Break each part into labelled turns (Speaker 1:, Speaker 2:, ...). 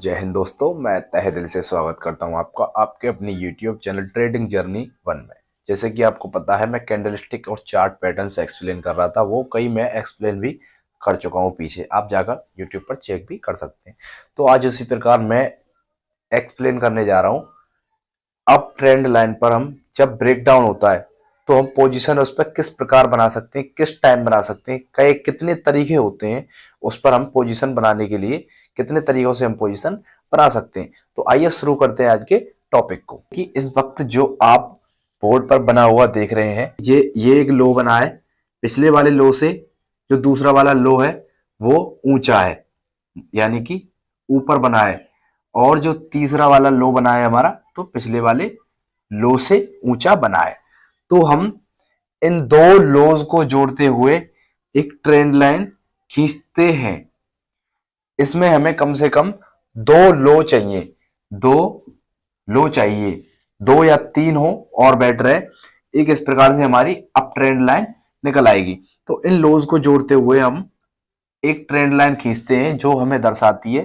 Speaker 1: जय हिंद दोस्तों, मैं तहे दिल से स्वागत करता हूं आपका आपके अपनी यूट्यूब चैनल ट्रेडिंग जर्नी 1 में। जैसे कि आपको पता है, मैं कैंडलस्टिक और चार्ट पैटर्न्स एक्सप्लेन कर रहा था, वो कई मैं एक्सप्लेन भी कर चुका हूं पीछे। आप जाकर यूट्यूब पर चेक भी कर सकते हैं। तो आज उसी प्रकार मैं एक्सप्लेन करने जा रहा हूं। अप ट्रेंड लाइन पर हम जब ब्रेक डाउन होता है तो हम पोजीशन उस पर किस प्रकार बना सकते हैं, किस टाइम बना सकते हैं, कई कितने तरीके होते हैं उस पर हम पोजीशन बनाने के लिए, कितने तरीकों से हम पोजीशन बना सकते हैं। तो आइए शुरू करते हैं आज के टॉपिक को। कि इस वक्त जो आप बोर्ड पर बना हुआ देख रहे हैं, ये एक लो बना है। पिछले वाले लो से जो दूसरा वाला लो है वो ऊंचा है, यानी कि ऊपर बना है। और जो तीसरा वाला लो बना है हमारा, तो पिछले वाले लो से ऊंचा बना है। तो हम इन दो लोज को जोड़ते हुए एक ट्रेंड लाइन खींचते हैं। इसमें हमें कम से कम दो लो चाहिए, दो लो चाहिए, दो या तीन हो और बेटर है। एक इस प्रकार से हमारी अप ट्रेंड लाइन निकल आएगी। तो इन लोज को जोड़ते हुए हम एक ट्रेंड लाइन खींचते हैं जो हमें दर्शाती है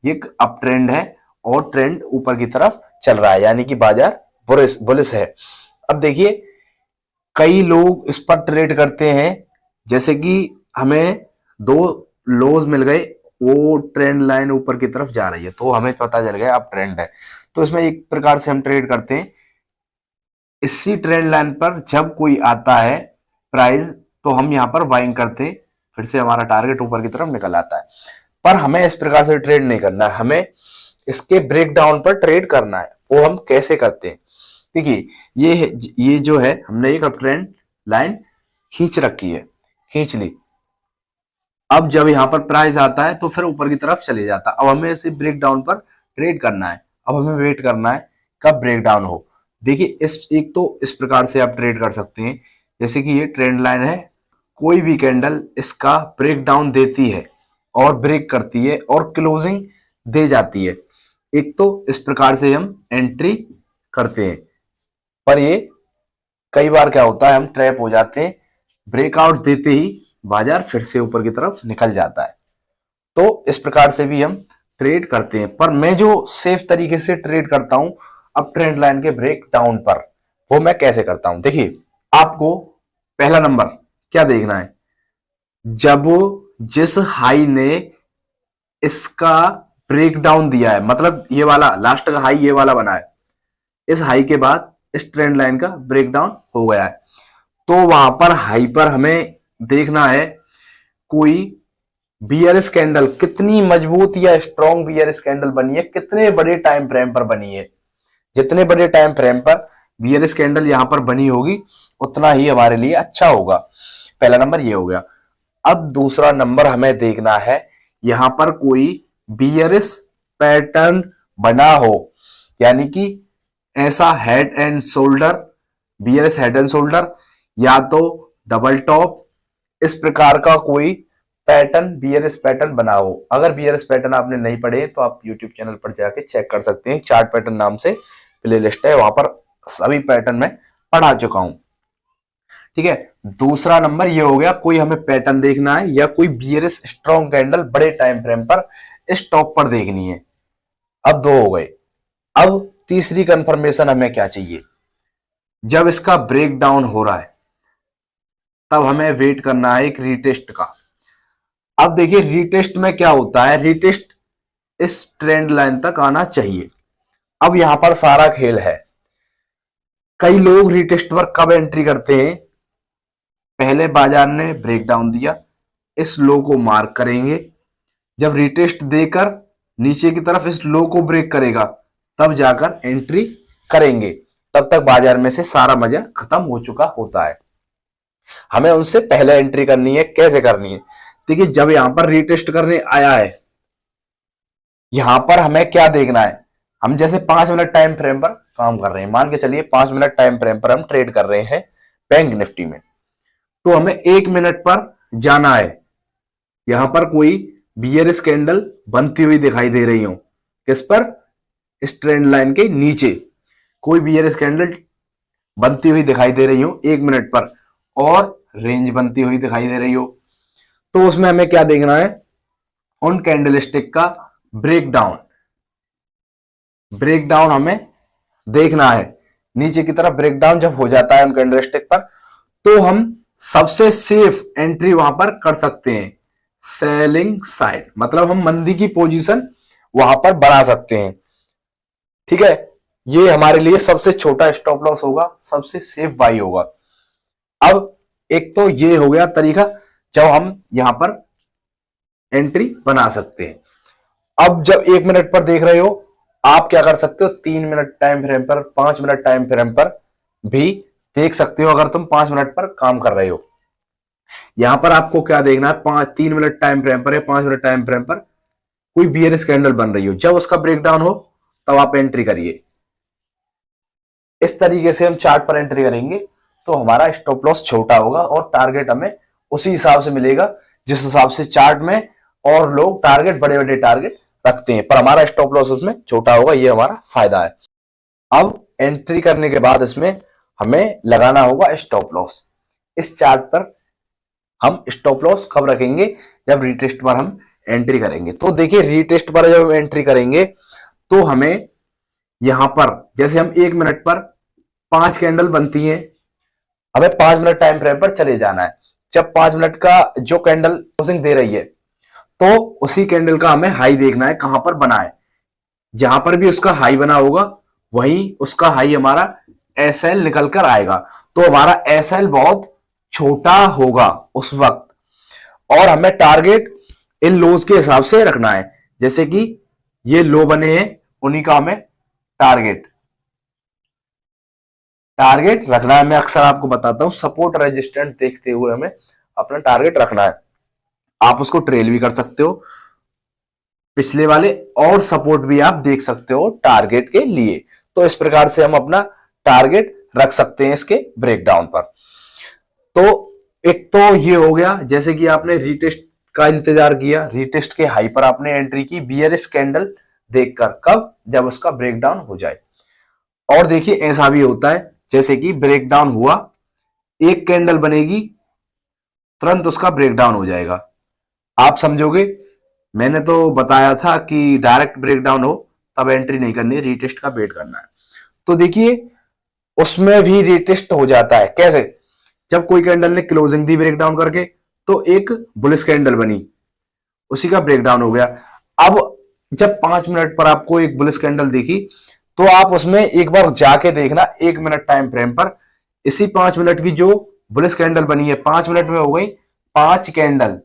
Speaker 1: ये एक अप ट्रेंड है और ट्रेंड ऊपर की तरफ चल रहा है, यानी कि बाजार बुलिश है। अब देखिए, कई लोग इस पर ट्रेड करते हैं। जैसे कि हमें दो लोज मिल गए, वो ट्रेंड लाइन ऊपर की तरफ जा रही है, तो हमें पता चल गया अब ट्रेंड है। तो इसमें एक प्रकार से हम ट्रेड करते हैं। इसी ट्रेंड लाइन पर जब कोई आता है प्राइस, तो हम यहाँ पर बाइंग करते हैं, फिर से हमारा टारगेट ऊपर की तरफ निकल आता है। पर हमें इस प्रकार से ट्रेड नहीं करना है, हमें इसके ब्रेक डाउन पर ट्रेड करना है। वो हम कैसे करते हैं? देखिए, ये जो है, हमने एक अप ट्रेंड लाइन खींच रखी है, खींच ली। अब जब यहाँ पर प्राइस आता है तो फिर ऊपर की तरफ चले जाता है। अब हमें इसे ब्रेक डाउन पर ट्रेड करना है। अब हमें वेट करना है कब ब्रेक डाउन हो। देखिए, इस एक तो इस प्रकार से आप ट्रेड कर सकते हैं। जैसे कि ये ट्रेंड लाइन है, कोई भी कैंडल इसका ब्रेक डाउन देती है और ब्रेक करती है और क्लोजिंग दे जाती है। एक तो इस प्रकार से हम एंट्री करते हैं, पर ये कई बार क्या होता है, हम ट्रैप हो जाते हैं। ब्रेकआउट देते ही बाजार फिर से ऊपर की तरफ निकल जाता है। तो इस प्रकार से भी हम ट्रेड करते हैं। पर मैं जो सेफ तरीके से ट्रेड करता हूं अप ट्रेंड लाइन के ब्रेक डाउन पर, वो मैं कैसे करता हूं? देखिए, आपको पहला नंबर क्या देखना है, जब जिस हाई ने इसका ब्रेक डाउन दिया है, मतलब ये वाला लास्ट का हाई ये वाला बना है, इस हाई के बाद इस ट्रेंड लाइन का ब्रेक डाउन हो गया है, तो वहां पर हाई पर हमें देखना है कोई बियरिश कैंडल कितनी मजबूत या स्ट्रॉन्ग बियरिश कैंडल बनी है, कितने बड़े टाइम फ्रेम पर बनी है। जितने बड़े टाइम फ्रेम पर बियरिश कैंडल यहां पर बनी होगी, उतना ही हमारे लिए अच्छा होगा। पहला नंबर ये हो गया। अब दूसरा नंबर हमें देखना है, यहां पर कोई बियरिश पैटर्न बना हो, यानी कि ऐसा head and shoulder, bearish head and shoulder, या तो डबल टॉप, इस प्रकार का कोई पैटर्न, बियरिश पैटर्न बना हो। अगर बियरिश पैटर्न आपने नहीं पढ़े तो आप यूट्यूब चैनल पर जाके चेक कर सकते हैं। चार्ट पैटर्न नाम से प्लेलिस्ट है, वहां पर सभी पैटर्न में पढ़ा चुका हूं। ठीक है, दूसरा नंबर ये हो गया, कोई हमें पैटर्न देखना है या कोई बियरिश स्ट्रॉन्ग कैंडल बड़े टाइम फ्रेम पर इस टॉप पर देखनी है। अब दो हो गए। अब तीसरी कंफर्मेशन हमें क्या चाहिए, जब इसका ब्रेक डाउन हो रहा है तब हमें वेट करना है एक रीटेस्ट का। अब देखिए, रीटेस्ट में क्या होता है, रीटेस्ट इस ट्रेंड लाइन तक आना चाहिए। अब यहां पर सारा खेल है। कई लोग रीटेस्ट पर कब एंट्री करते हैं, पहले बाजार ने ब्रेक डाउन दिया, इस लो को मार्क करेंगे, जब रिटेस्ट देकर नीचे की तरफ इस लो को ब्रेक करेगा तब जाकर एंट्री करेंगे। तब तक बाजार में से सारा मजा खत्म हो चुका होता है। हमें उनसे पहले एंट्री करनी है। कैसे करनी है? देखिए, जब यहां पर रिटेस्ट करने आया है, यहां पर हमें क्या देखना है, हम जैसे 5 मिनट टाइम फ्रेम पर काम कर रहे हैं, मान के चलिए 5 मिनट टाइम फ्रेम पर हम ट्रेड कर रहे हैं बैंक निफ्टी में, तो हमें 1 मिनट पर जाना है। यहां पर कोई बियरिश कैंडल बनती हुई दिखाई दे रही हो, किस पर? इस ट्रेंड लाइन के नीचे कोई बियरिश कैंडल बनती हुई दिखाई दे रही हो 1 मिनट पर, और रेंज बनती हुई दिखाई दे रही हो, तो उसमें हमें क्या देखना है, उन कैंडलस्टिक का ब्रेक डाउन। ब्रेक डाउन हमें देखना है। नीचे की तरफ ब्रेक डाउन जब हो जाता है उन कैंडलस्टिक पर, तो हम सबसे सेफ एंट्री वहां पर कर सकते हैं, सेलिंग साइड, मतलब हम मंदी की पोजीशन वहां पर बना सकते हैं। ठीक है, ये हमारे लिए सबसे छोटा स्टॉप लॉस होगा, सबसे सेफ बाई होगा। अब एक तो ये हो गया तरीका जब हम यहां पर एंट्री बना सकते हैं। अब जब 1 मिनट पर देख रहे हो, आप क्या कर सकते हो, 3 मिनट टाइम फ्रेम पर, 5 मिनट टाइम फ्रेम पर भी देख सकते हो। अगर तुम 5 मिनट पर काम कर रहे हो, यहां पर आपको क्या देखना है, 3 मिनट टाइम फ्रेम पर या 5 मिनट टाइम फ्रेम पर कोई बियरिश कैंडल बन रही हो, जब उसका ब्रेकडाउन हो तब आप एंट्री करिए। इस तरीके से हम चार्ट पर एंट्री करेंगे तो हमारा स्टॉप लॉस छोटा होगा और टारगेट हमें उसी हिसाब से मिलेगा जिस हिसाब से चार्ट में और लोग टारगेट, बड़े बड़े टारगेट रखते हैं, पर हमारा स्टॉप लॉस उसमें छोटा होगा। ये हमारा फायदा है। अब एंट्री करने के बाद इसमें हमें लगाना होगा स्टॉप लॉस। इस चार्ट पर हम स्टॉप लॉस कब रखेंगे, जब रीटेस्ट पर हम एंट्री करेंगे। तो देखिए, रीटेस्ट पर जब हम एंट्री करेंगे तो हमें यहां पर, जैसे हम 1 मिनट पर 5 कैंडल बनती हैं, हमें 5 मिनट टाइम फ्रेम पर चले जाना है। जब 5 मिनट का जो कैंडल क्लोजिंग दे रही है, तो उसी कैंडल का हमें हाई देखना है, कहां पर बना है। जहां पर भी उसका हाई बना होगा, वहीं उसका हाई हमारा एस एल निकल कर आएगा। तो हमारा एस एल बहुत छोटा होगा उस वक्त, और हमें टारगेट इन लोज के हिसाब से रखना है। जैसे कि ये लो बने हैं, उन्हीं का हमें टारगेट टारगेट रखना है। मैं अक्सर आपको बताता हूं, सपोर्ट रेजिस्टेंट देखते हुए हमें अपना टारगेट रखना है। आप उसको ट्रेल भी कर सकते हो पिछले वाले, और सपोर्ट भी आप देख सकते हो टारगेट के लिए। तो इस प्रकार से हम अपना टारगेट रख सकते हैं इसके ब्रेकडाउन पर। तो एक तो ये हो गया, जैसे कि आपने रीटेस्ट का इंतजार किया, रीटेस्ट के हाई पर आपने एंट्री की बियरिश कैंडल देखकर, कब, जब उसका ब्रेकडाउन हो जाए। और देखिए, ऐसा भी होता है जैसे कि ब्रेकडाउन हुआ, एक कैंडल बनेगी, तुरंत उसका ब्रेकडाउन हो जाएगा। आप समझोगे, मैंने तो बताया था कि डायरेक्ट ब्रेकडाउन हो तब एंट्री नहीं करनी, रीटेस्ट का वेट करना है। तो देखिए, उसमें भी रीटेस्ट हो जाता है। कैसे, जब कोई कैंडल ने क्लोजिंग दी ब्रेकडाउन करके, तो एक बुलिश कैंडल बनी, उसी का ब्रेकडाउन हो गया। अब जब 5 मिनट पर आपको एक बुलिश कैंडल दिखी, तो आप उसमें एक बार जाके देखना 1 मिनट टाइम फ्रेम पर, इसी 5 मिनट की जो बुलिश कैंडल बनी है, 5 मिनट में हो गई 5 कैंडल,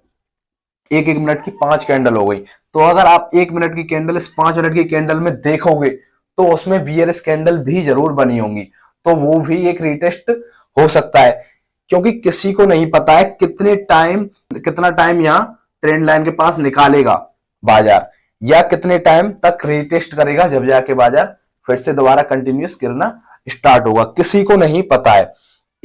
Speaker 1: एक एक मिनट की 5 कैंडल हो गई। तो अगर आप 1 मिनट की कैंडल इस 5 मिनट की कैंडल में देखोगे, तो उसमें बीआरएस कैंडल भी जरूर बनी होंगी। तो वो भी एक रिटेस्ट हो सकता है, क्योंकि किसी को नहीं पता है कितना टाइम यहाँ ट्रेंड लाइन के पास निकालेगा बाजार, या कितने टाइम तक रिटेस्ट करेगा, जब जाके बाजार फिर से दोबारा कंटिन्यूस गिरना स्टार्ट होगा, किसी को नहीं पता है।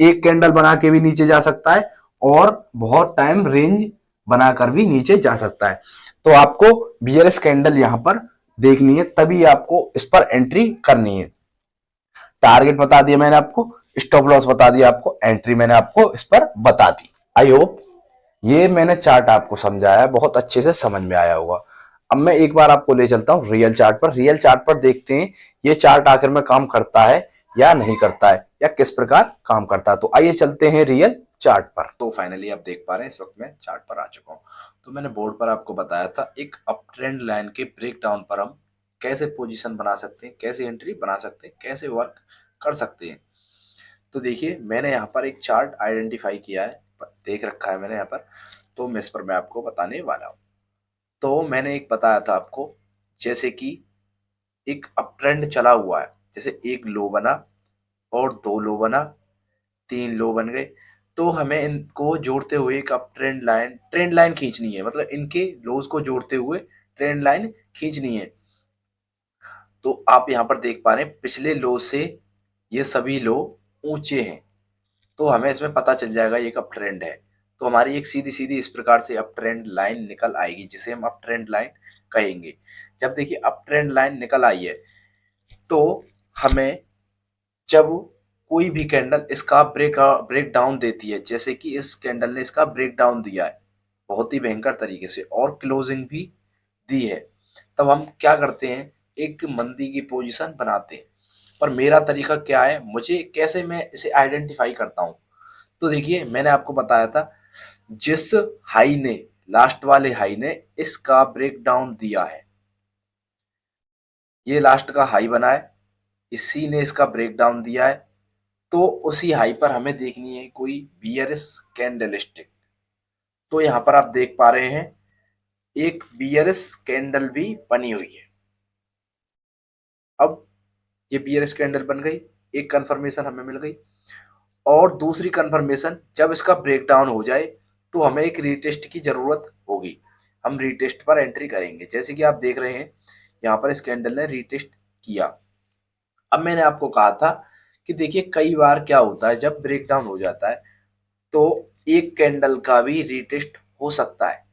Speaker 1: एक कैंडल बना के भी नीचे जा सकता है, और बहुत टाइम रेंज बनाकर भी नीचे जा सकता है। तो आपको बीआरएस कैंडल यहां पर देखनी है, तभी आपको इस पर एंट्री करनी है। टारगेट बता दिया मैंने आपको, स्टॉप लॉस बता दिया आपको, एंट्री मैंने आपको इस पर बता दी। आई होप ये मैंने चार्ट आपको समझाया, बहुत अच्छे से समझ में आया होगा। अब मैं एक बार आपको ले चलता हूं रियल चार्ट पर। रियल चार्ट पर देखते हैं ये चार्ट आखिर में काम करता है या नहीं करता है, या किस प्रकार काम करता है। तो आइए चलते हैं रियल चार्ट पर। तो फाइनली आप देख पा रहे हैं, इस वक्त मैं चार्ट पर आ चुका हूं। तो मैंने बोर्ड पर आपको बताया था, एक अप ट्रेंड लाइन के ब्रेक डाउन पर हम कैसे पोजीशन बना सकते हैं, कैसे एंट्री बना सकते हैं, कैसे वर्क कर सकते हैं। तो देखिए, मैंने यहाँ पर एक चार्ट आइडेंटिफाई किया है, देख रखा है मैंने यहाँ पर। तो मैं इस पर मैं आपको बताने वाला हूँ। तो मैंने एक बताया था आपको, जैसे कि एक अप ट्रेंड चला हुआ है, जैसे एक लो बना और दो लो बना, तीन लो बन गए। तो हमें इनको जोड़ते हुए एक अप ट्रेंड लाइन खींचनी है, मतलब इनके लोज को जोड़ते हुए ट्रेंड लाइन खींचनी है। तो आप यहाँ पर देख पा रहे हैं, पिछले लो से ये सभी लो ऊंचे हैं, तो हमें इसमें पता चल जाएगा ये अप ट्रेंड है। तो हमारी एक सीधी सीधी इस प्रकार से अप ट्रेंड लाइन निकल आएगी, जिसे हम अप ट्रेंड लाइन कहेंगे। जब देखिए अप ट्रेंड लाइन निकल आई है, तो हमें जब कोई भी कैंडल इसका ब्रेक डाउन देती है, जैसे कि इस कैंडल ने इसका ब्रेक डाउन दिया है बहुत ही भयंकर तरीके से, और क्लोजिंग भी दी है, तब हम क्या करते हैं, एक मंदी की पोजीशन बनाते हैं। पर मेरा तरीका क्या है, मुझे कैसे मैं इसे आइडेंटिफाई करता हूँ। तो देखिए मैंने आपको बताया था, जिस हाई ने, लास्ट वाले हाई ने इसका ब्रेकडाउन दिया है, ये लास्ट का हाई बना है, इसी ने इसका ब्रेकडाउन दिया है, तो उसी हाई पर हमें देखनी है कोई बियरिश कैंडलस्टिक। तो यहाँ पर आप देख पा रहे हैं एक बियरिश कैंडल भी बनी हुई है। अब ये बियरिश कैंडल बन गई, एक कंफर्मेशन हमें मिल गई। और दूसरी कंफर्मेशन, जब इसका ब्रेकडाउन हो जाए तो हमें एक रीटेस्ट की जरूरत होगी। हम रीटेस्ट पर एंट्री करेंगे। जैसे कि आप देख रहे हैं यहाँ पर इस कैंडल ने रीटेस्ट किया। अब मैंने आपको कहा था कि देखिए कई बार क्या होता है, जब ब्रेकडाउन हो जाता है तो एक कैंडल का भी रीटेस्ट हो सकता है,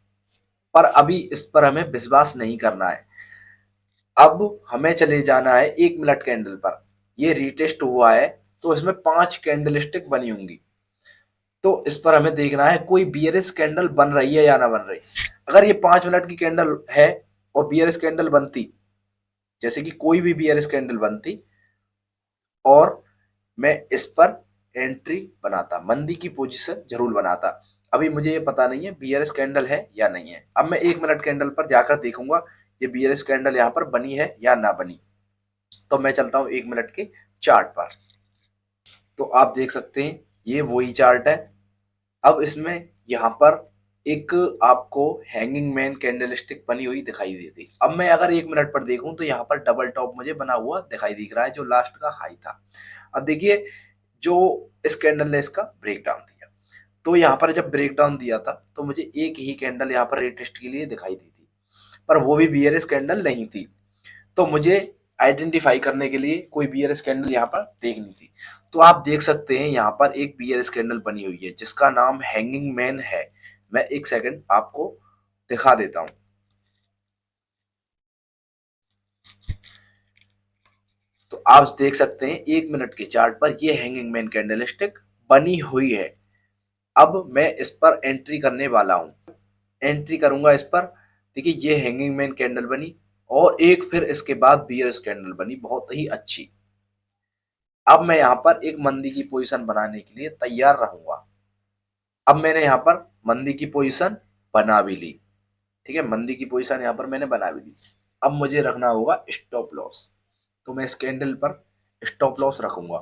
Speaker 1: पर अभी इस पर हमें विश्वास नहीं करना है। अब हमें चले जाना है 1 मिनट कैंडल पर। ये रीटेस्ट हुआ है तो इसमें 5 कैंडल स्टिक बनी होंगी। तो इस पर हमें देखना है कोई बियरिश कैंडल बन रही है या ना बन रही। अगर ये 5 मिनट की कैंडल है और बियरिश कैंडल बनती, जैसे कि कोई भी बियरिश कैंडल बनती और मैं इस पर एंट्री बनाता, मंदी की पोजीशन जरूर बनाता। अभी मुझे ये पता नहीं है बियरिश कैंडल है या नहीं है। अब मैं 1 मिनट कैंडल पर जाकर देखूंगा ये बियरिश कैंडल यहाँ पर बनी है या ना बनी। तो मैं चलता हूँ 1 मिनट के चार्ट पर। तो आप देख सकते हैं ये वही चार्ट है। अब इसमें यहाँ पर एक आपको हैंगिंग मैन कैंडलस्टिक बनी हुई दिखाई देती। अब मैं अगर 1 मिनट पर देखूं तो यहाँ पर डबल टॉप मुझे बना हुआ दिखाई दिख रहा है, जो लास्ट का हाई था। अब देखिए जो इस कैंडल ने इसका ब्रेकडाउन दिया, तो यहाँ पर जब ब्रेकडाउन दिया था तो मुझे एक ही कैंडल यहाँ पर रिटेस्ट के लिए दिखाई दी थी, पर वो भी बियरिश कैंडल नहीं थी। तो मुझे आइडेंटिफाई करने के लिए कोई बियरिश कैंडल यहाँ पर देखनी थी। तो आप देख सकते हैं यहाँ पर एक बियरिश कैंडल बनी हुई है जिसका नाम हैंगिंग मैन है। मैं एक सेकंड आपको दिखा देता हूँ। तो आप देख सकते हैं 1 मिनट के चार्ट पर ये हैंगिंग मैन कैंडलस्टिक बनी हुई है। अब मैं इस पर एंट्री करने वाला हूँ। एंट्री करूंगा इस पर। देखिए ये हैंगिंग मैन कैंडल बनी और एक फिर इसके बाद बियरिश कैंडल बनी, बहुत ही अच्छी। अब मैं यहाँ पर एक मंदी की पोजीशन बनाने के लिए तैयार रहूंगा। अब मैंने यहाँ पर मंदी की पोजीशन बना भी ली। ठीक है, मंदी की पोजीशन यहाँ पर मैंने बना भी ली। अब मुझे रखना होगा स्टॉप लॉस। तो मैं इस कैंडल पर स्टॉप लॉस रखूंगा।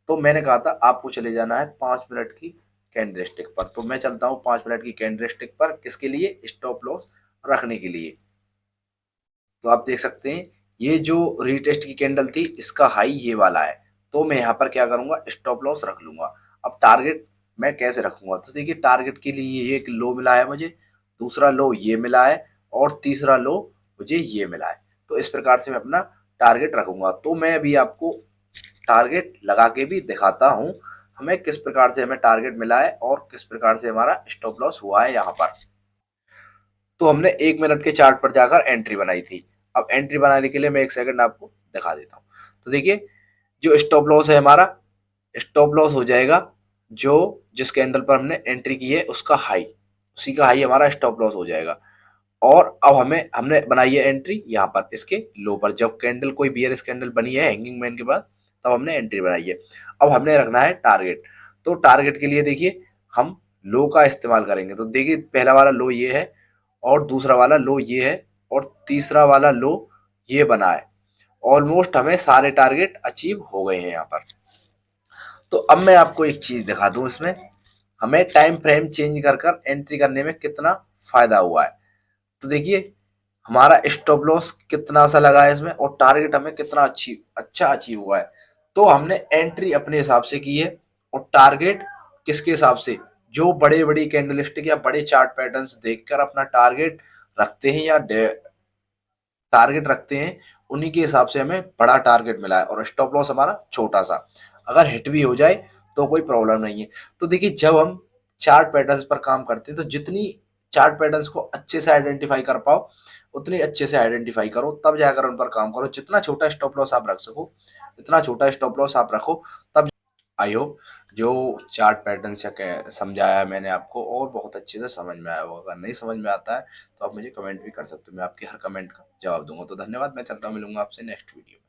Speaker 1: तो मैंने कहा था आपको चले जाना है 5 मिनट की कैंडलस्टिक पर। तो मैं चलता हूँ 5 मिनट की कैंडलस्टिक पर, किसके लिए, स्टॉप लॉस रखने के लिए। तो आप देख सकते हैं ये जो रीटेस्ट की कैंडल थी इसका हाई ये वाला है। तो मैं यहाँ पर क्या करूंगा, स्टॉप लॉस रख लूंगा। अब टारगेट मैं कैसे रखूंगा, तो देखिए टारगेट के लिए एक लो मिला है मुझे, दूसरा लो ये मिला है और तीसरा लो मुझे ये मिला है। तो इस प्रकार से मैं अपना टारगेट रखूंगा। तो मैं अभी आपको टारगेट लगा के भी दिखाता हूँ हमें किस प्रकार से हमें टारगेट मिला है और किस प्रकार से हमारा स्टॉप लॉस हुआ है यहाँ पर। तो हमने 1 मिनट के चार्ट पर जाकर एंट्री बनाई थी। अब एंट्री बनाने के लिए मैं एक सेकंड आपको दिखा देता हूँ। तो देखिए जो स्टॉप लॉस है हमारा, स्टॉप लॉस हो जाएगा जो जिस कैंडल पर हमने एंट्री की है उसका हाई, उसी का हाई हमारा स्टॉप लॉस हो जाएगा। और अब हमने बनाई है एंट्री यहाँ पर इसके लो पर। जब कैंडल कोई बियरिश कैंडल बनी है हैंगिंग मैन के बाद, तब हमने एंट्री बनाई है। अब हमने रखना है टारगेट। तो टारगेट के लिए देखिए हम लो का इस्तेमाल करेंगे। तो देखिए पहला वाला लो ये है और दूसरा वाला लो ये है और तीसरा वाला लो ये बना है। ऑलमोस्ट हमें सारे टारगेट अचीव हो गए हैं यहाँ पर। तो अब मैं आपको एक चीज दिखा दूं, इसमें हमें टाइम फ्रेम चेंज कर कर एंट्री करने में कितना फायदा हुआ है। तो देखिए हमारा स्टॉप लॉस कितना सा लगा है इसमें और टारगेट हमें कितना अच्छा अचीव हुआ है। तो हमने एंट्री अपने हिसाब से की है और टारगेट किसके हिसाब से, जो बड़े बड़ी कैंडलस्टिक या बड़े चार्ट पैटर्न्स देखकर अपना टारगेट रखते हैं या टारगेट रखते हैं, उन्हीं के हिसाब से हमें बड़ा टारगेट मिला है और स्टॉप लॉस हमारा छोटा सा। अगर हिट भी हो जाए तो कोई प्रॉब्लम नहीं है। तो देखिए जब हम चार्ट पैटर्न्स पर काम करते हैं तो जितनी चार्ट पैटर्न्स को अच्छे से आइडेंटिफाई कर पाओ उतनी अच्छे से आइडेंटिफाई करो, तब जाकर उन पर काम करो। जितना छोटा स्टॉप लॉस आप रख सको, इतना छोटा स्टॉप लॉस आप रखो, तब आई होप जो चार्ट पैटर्न्स या समझाया है मैंने आपको और बहुत अच्छे से समझ में आया होगा। अगर नहीं समझ में आता है तो आप मुझे कमेंट भी कर सकते हो, मैं आपके हर कमेंट का जवाब दूंगा। तो धन्यवाद, मैं चलता हूँ, मिलूंगा आपसे नेक्स्ट वीडियो में।